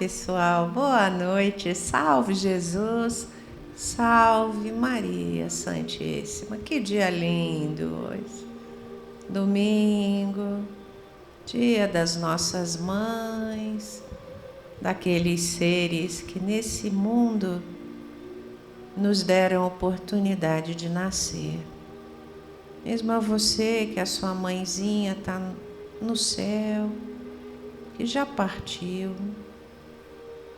pessoal, boa noite, salve Jesus, salve Maria Santíssima. Que dia lindo hoje, domingo, dia das nossas mães, daqueles seres que nesse mundo nos deram a oportunidade de nascer. Mesmo a você que a sua mãezinha está no céu, que já partiu,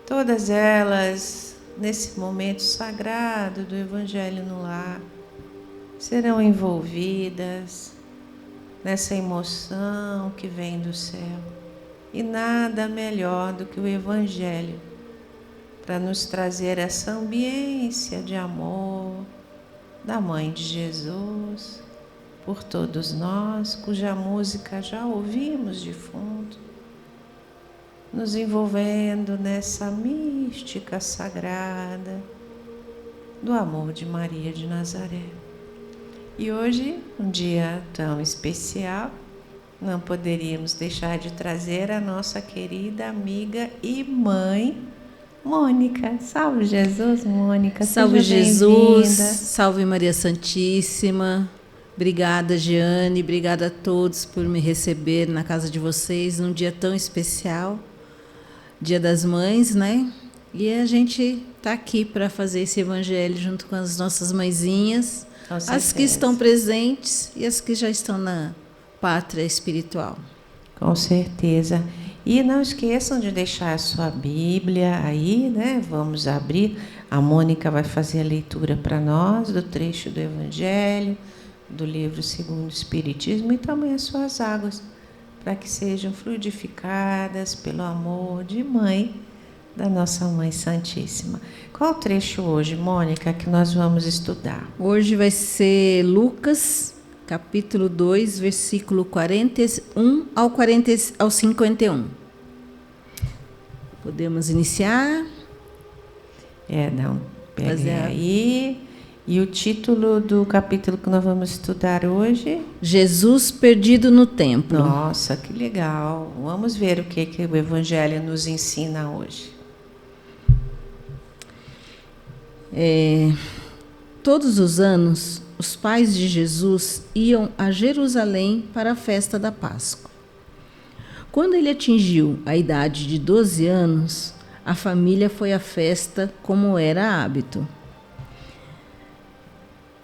todas elas, nesse momento sagrado do Evangelho no Lar, serão envolvidas nessa emoção que vem do céu. E nada melhor do que o Evangelho para nos trazer essa ambiência de amor da Mãe de Jesus por todos nós, cuja música já ouvimos de fundo, nos envolvendo nessa mística sagrada do amor de Maria de Nazaré. E hoje, um dia tão especial, não poderíamos deixar de trazer a nossa querida amiga e mãe, Mônica. Salve Jesus, Mônica. Salve Jesus, salve Maria Santíssima. Obrigada, Jeane, obrigada a todos por me receber na casa de vocês num dia tão especial, Dia das Mães, né? E a gente está aqui para fazer esse evangelho junto com as nossas mãezinhas, as que estão presentes e as que já estão na pátria espiritual. Com certeza. E não esqueçam de deixar a sua Bíblia aí, né? Vamos abrir. A Mônica vai fazer a leitura para nós do trecho do Evangelho, do livro segundo o Espiritismo, e também as suas águas, para que sejam fluidificadas pelo amor de mãe da nossa Mãe Santíssima. Qual o trecho hoje, Mônica, que nós vamos estudar? Hoje vai ser Lucas, capítulo 2, versículo 41 ao 51. Podemos iniciar? Pegue aí. E o título do capítulo que nós vamos estudar hoje? Jesus perdido no templo. Nossa, que legal. Vamos ver o que o Evangelho nos ensina hoje. Todos os anos, os pais de Jesus iam a Jerusalém para a festa da Páscoa. Quando ele atingiu a idade de 12 anos, a família foi à festa como era hábito.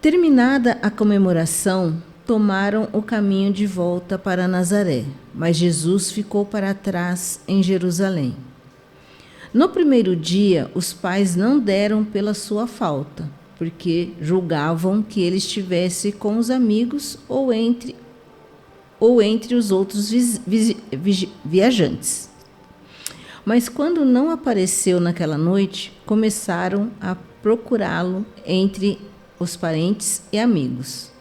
Terminada a comemoração, tomaram o caminho de volta para Nazaré, mas Jesus ficou para trás em Jerusalém. No primeiro dia, os pais não deram pela sua falta, porque julgavam que ele estivesse com os amigos ou entre os outros viajantes. Mas quando não apareceu naquela noite, começaram a procurá-lo entre os parentes e amigos.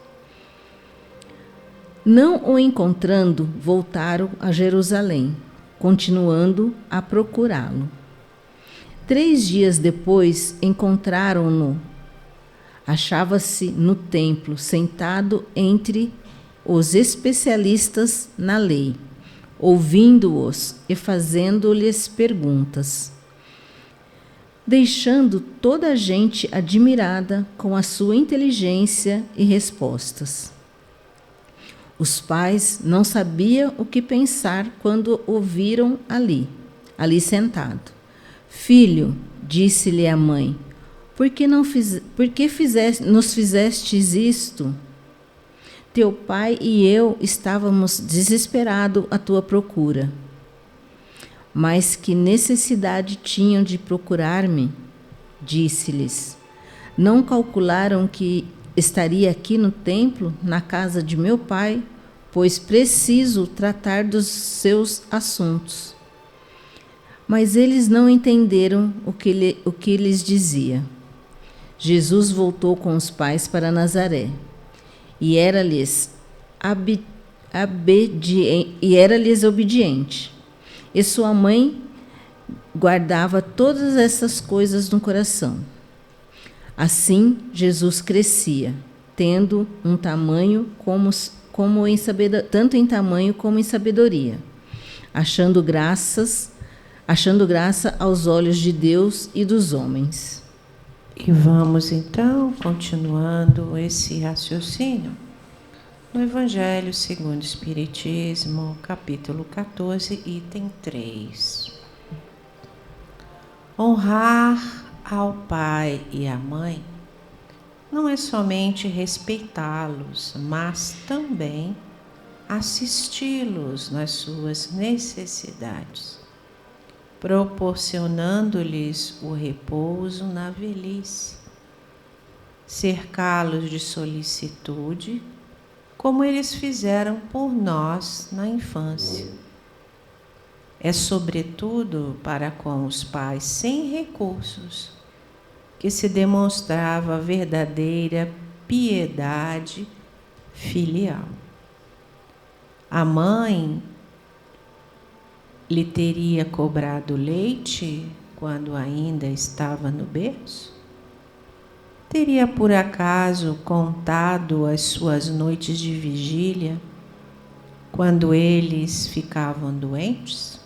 Não o encontrando, voltaram a Jerusalém, continuando a procurá-lo. 3 dias depois, encontraram-no. Achava-se no templo, sentado entre os especialistas na lei, ouvindo-os e fazendo-lhes perguntas, deixando toda a gente admirada com a sua inteligência e respostas. Os pais não sabiam o que pensar quando o viram ali sentado. Filho, disse-lhe a mãe, por que nos fizestes isto? Teu pai e eu estávamos desesperados à tua procura. Mas que necessidade tinham de procurar-me? Disse-lhes. Não calcularam que estaria aqui no templo, na casa de meu pai, pois preciso tratar dos seus assuntos. Mas eles não entenderam o que lhes dizia. Jesus voltou com os pais para Nazaré, e era-lhes obediente. E sua mãe guardava todas essas coisas no coração. Assim, Jesus crescia, tendo um tamanho tanto em tamanho como em sabedoria, achando graça achando graça aos olhos de Deus e dos homens. E vamos então continuando esse raciocínio no Evangelho segundo o Espiritismo, capítulo 14, item 3. Honrar ao pai e à mãe não é somente respeitá-los, mas também assisti-los nas suas necessidades, proporcionando-lhes o repouso na velhice, cercá-los de solicitude, como eles fizeram por nós na infância. É sobretudo para com os pais sem recursos que se demonstrava a verdadeira piedade filial. A mãe lhe teria cobrado leite quando ainda estava no berço? Teria por acaso contado as suas noites de vigília quando eles ficavam doentes?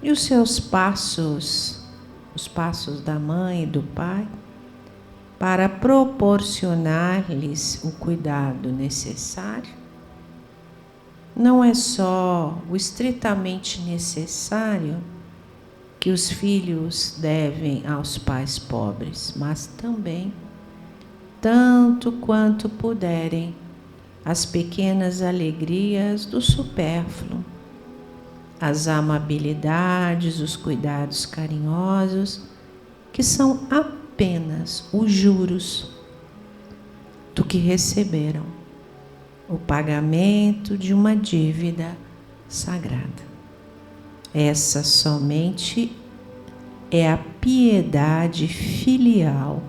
E os seus passos, os passos da mãe e do pai, para proporcionar-lhes o cuidado necessário? Não é só o estritamente necessário que os filhos devem aos pais pobres, mas também, tanto quanto puderem, as pequenas alegrias do supérfluo, as amabilidades, os cuidados carinhosos, que são apenas os juros do que receberam, o pagamento de uma dívida sagrada. Essa somente é a piedade filial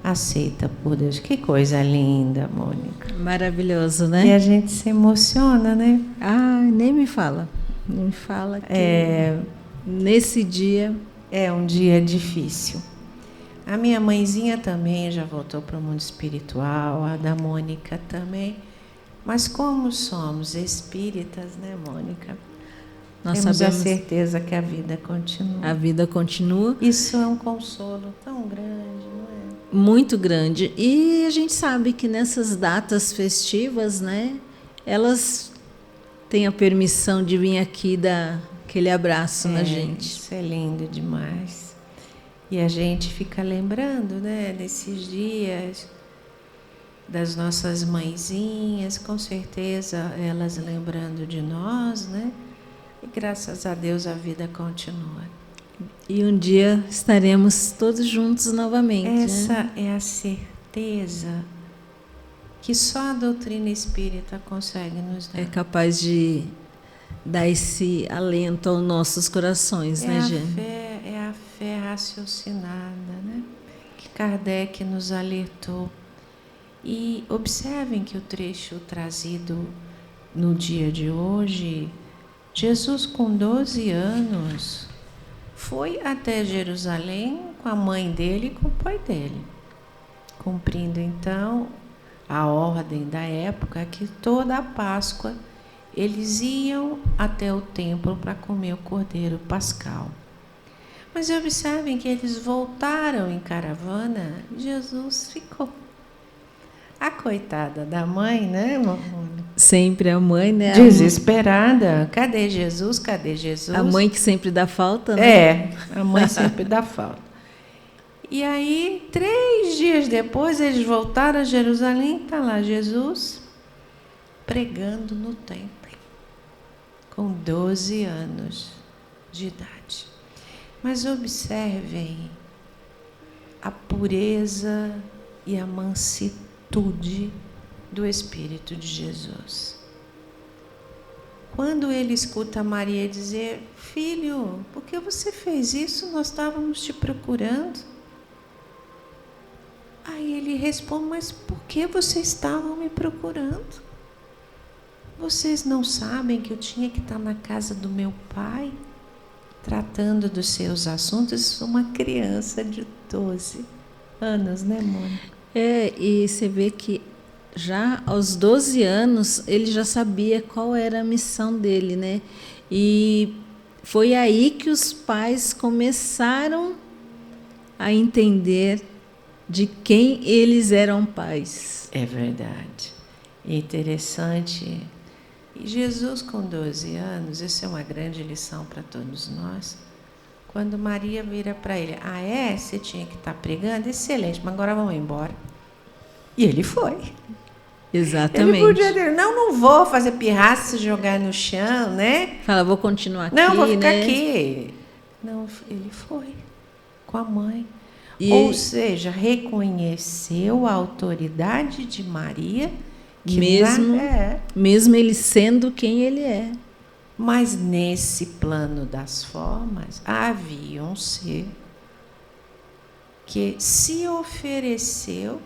aceita por Deus. Que coisa linda, Mônica. Maravilhoso, né? E a gente se emociona, né? Ah, nem me fala. Nem me fala que nesse dia... É um dia difícil. A minha mãezinha também já voltou para o mundo espiritual, a da Mônica também. Mas como somos espíritas, né, Mônica? Nós temos sabemos a certeza que a vida continua. A vida continua. Isso é um consolo tão grande, não é? Muito grande. E a gente sabe que nessas datas festivas, né, elas têm a permissão de vir aqui dar aquele abraço na gente. Isso é lindo demais. E a gente fica lembrando, né, desses dias das nossas mãezinhas, com certeza elas lembrando de nós, né? E graças a Deus a vida continua. E um dia estaremos todos juntos novamente. Essa né? é a certeza que só a doutrina espírita consegue nos dar. É capaz de dar esse alento aos nossos corações, né, gente? É a fé raciocinada, né? Que Kardec nos alertou. E observem que o trecho trazido no dia de hoje, Jesus com 12 anos foi até Jerusalém com a mãe dele e com o pai dele, cumprindo então a ordem da época que toda a Páscoa eles iam até o templo para comer o cordeiro pascal. Mas observem que eles voltaram em caravana, Jesus ficou. A coitada da mãe, né, Mônica? Sempre a mãe, né? Desesperada. Cadê Jesus? Cadê Jesus? A mãe que sempre dá falta, né? É, a mãe sempre dá falta. E aí, 3 dias depois, eles voltaram a Jerusalém, está lá Jesus pregando no templo, com 12 anos de idade. Mas observem a pureza e a mansidão do Espírito de Jesus. Quando ele escuta Maria dizer: filho, por que você fez isso? Nós estávamos te procurando. Aí ele responde: mas por que vocês estavam me procurando? Vocês não sabem que eu tinha que estar na casa do meu pai, tratando dos seus assuntos? Uma criança de 12 anos, né, Mônica? E você vê que já aos 12 anos ele já sabia qual era a missão dele, né? E foi aí que os pais começaram a entender de quem eles eram pais. É verdade. Interessante. E Jesus, com 12 anos, isso é uma grande lição para todos nós. Quando Maria vira para ele, você tinha que estar pregando? Excelente, mas agora vamos embora. E ele foi. Exatamente. Ele podia dizer, não vou fazer pirraça, se jogar no chão, né? Fala, vou continuar aqui, não, vou ficar né? aqui. Não, ele foi com a mãe. E Ou seja, reconheceu a autoridade de Maria, que mesmo ele sendo quem ele é. Mas nesse plano das formas, havia um ser que se ofereceu,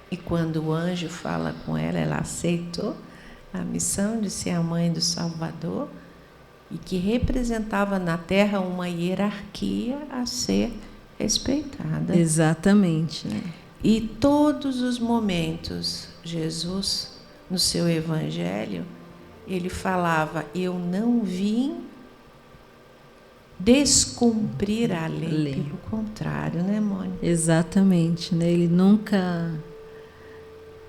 e quando o anjo fala com ela, ela aceitou a missão de ser a mãe do Salvador, e que representava na terra uma hierarquia a ser respeitada. Exatamente, né? E todos os momentos, Jesus, no seu evangelho, ele falava, eu não vim descumprir a lei. Pelo contrário, né, Mônica? Exatamente, né? Ele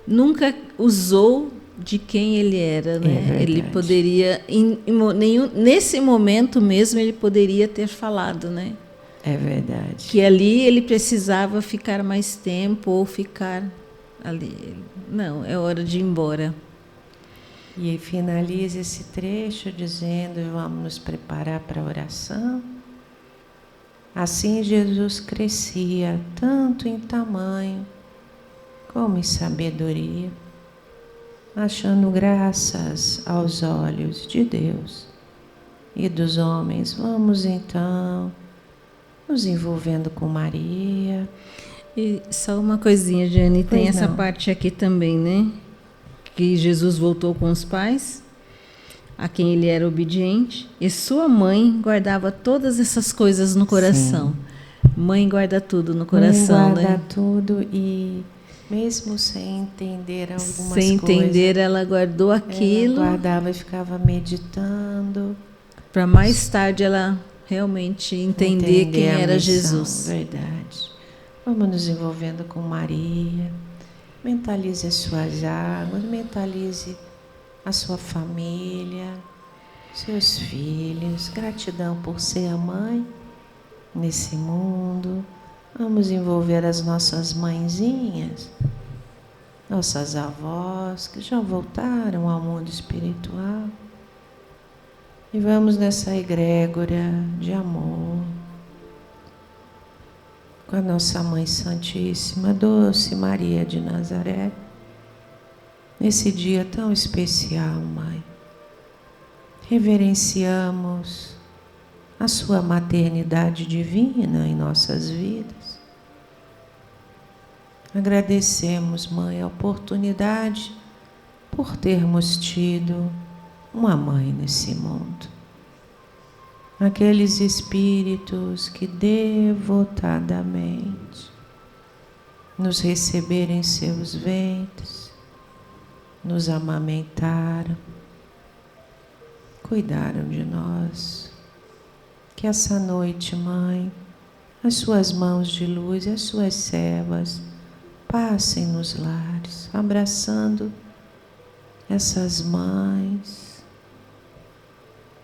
nunca usou de quem ele era, né? Ele poderia, nesse momento mesmo, ele poderia ter falado, né? É verdade. Que ali ele precisava ficar mais tempo ou ficar ali. Não, é hora de ir embora. E finaliza esse trecho dizendo, vamos nos preparar para a oração. Assim Jesus crescia, tanto em tamanho como em sabedoria, achando graças aos olhos de Deus e dos homens. Vamos então nos envolvendo com Maria. E só uma coisinha, Jane, tem essa parte aqui também, né? Que Jesus voltou com os pais, a quem ele era obediente, e sua mãe guardava todas essas coisas no coração. Sim. Mãe guarda tudo no coração, mãe guarda né? tudo e mesmo sem entender algumas coisas. Sem entender, ela guardou aquilo. Ela guardava e ficava meditando. Para mais tarde ela realmente entender quem era Jesus. Verdade. Vamos nos envolvendo com Maria. Mentalize as suas águas, mentalize a sua família, seus filhos. Gratidão por ser a mãe nesse mundo. Vamos envolver as nossas mãezinhas, nossas avós que já voltaram ao mundo espiritual. E vamos nessa egrégora de amor com a nossa Mãe Santíssima, Doce Maria de Nazaré, nesse dia tão especial, Mãe. Reverenciamos a sua maternidade divina em nossas vidas. Agradecemos, Mãe, a oportunidade por termos tido uma mãe nesse mundo. Aqueles espíritos que devotadamente nos receberam em seus ventres, nos amamentaram, cuidaram de nós. Que essa noite, Mãe, as suas mãos de luz e as suas servas passem nos lares, abraçando essas mães,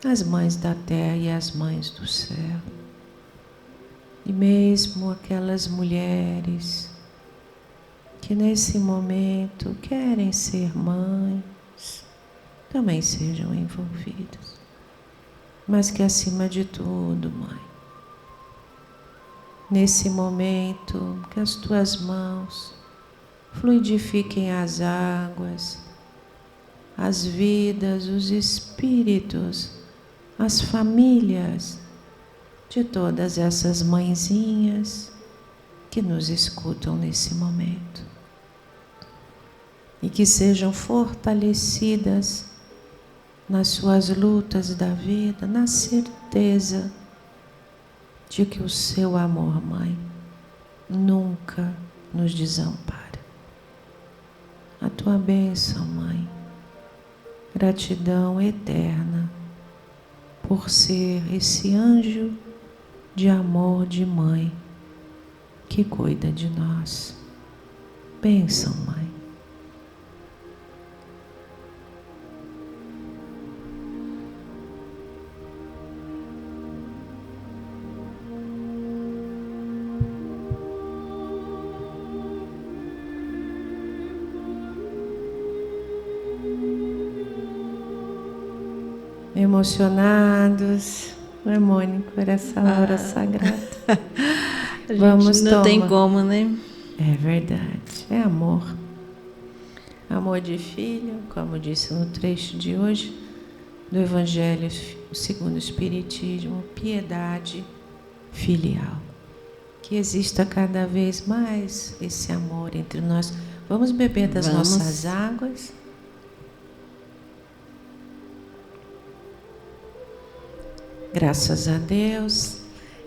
as mães da terra e as mães do céu. E mesmo aquelas mulheres que nesse momento querem ser mães, também sejam envolvidas. Mas que acima de tudo, Mãe, nesse momento que as tuas mãos fluidifiquem as águas, as vidas, os espíritos, as famílias de todas essas mãezinhas que nos escutam nesse momento. E que sejam fortalecidas nas suas lutas da vida, na certeza de que o seu amor, Mãe, nunca nos desampara. A tua bênção, Mãe, gratidão eterna por ser esse anjo de amor de mãe que cuida de nós. Bênção, mãe. Emocionados, né, Mônica, por essa hora sagrada. A Vamos gente não tem como, né? É verdade, é amor. Amor de filho, como disse no trecho de hoje, do Evangelho segundo o Espiritismo, piedade filial. Que exista cada vez mais esse amor entre nós. Vamos beber das nossas águas. Graças a Deus.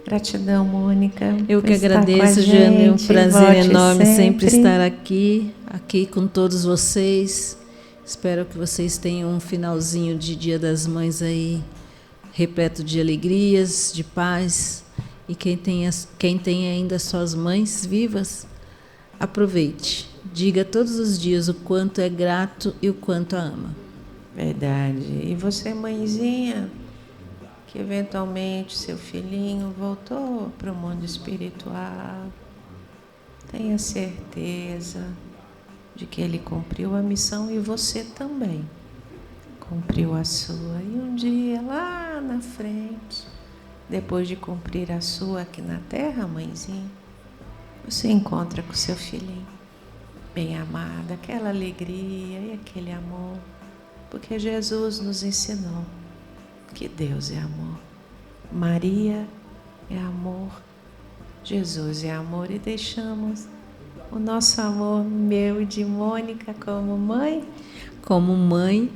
Gratidão, Mônica. Eu que agradeço, Jane. É um prazer enorme sempre estar aqui com todos vocês. Espero que vocês tenham um finalzinho de Dia das Mães aí, repleto de alegrias, de paz. E quem tem ainda suas mães vivas, aproveite. Diga todos os dias o quanto é grato e o quanto a ama. Verdade. E você, mãezinha, que eventualmente seu filhinho voltou para o mundo espiritual, tenha certeza de que ele cumpriu a missão e você também cumpriu a sua. E um dia, lá na frente, depois de cumprir a sua aqui na Terra, mãezinha, você encontra com seu filhinho bem amado, aquela alegria e aquele amor, porque Jesus nos ensinou que Deus é amor, Maria é amor, Jesus é amor, e deixamos o nosso amor, meu e de Mônica, como mãe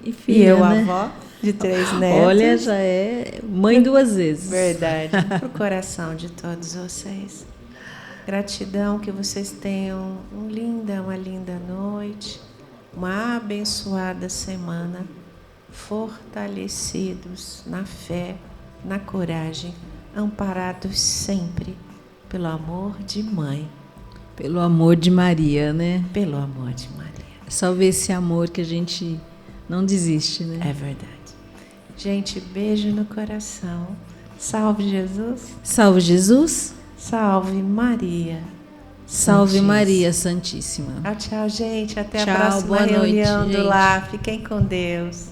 e filha, e eu, né? avó de 3 netos. Olha, já é mãe 2 vezes. Verdade, para o coração de todos vocês. Gratidão, que vocês tenham uma linda noite, uma abençoada semana, fortalecidos na fé, na coragem, amparados sempre pelo amor de mãe. Pelo amor de Maria, né? Pelo amor de Maria. É só ver esse amor que a gente não desiste, né? É verdade. Gente, beijo no coração. Salve Jesus. Salve Jesus. Salve Maria. Salve Santíssima. Maria Santíssima. Tchau, gente. Até tchau, a próxima reunião noite, do lar. Fiquem com Deus.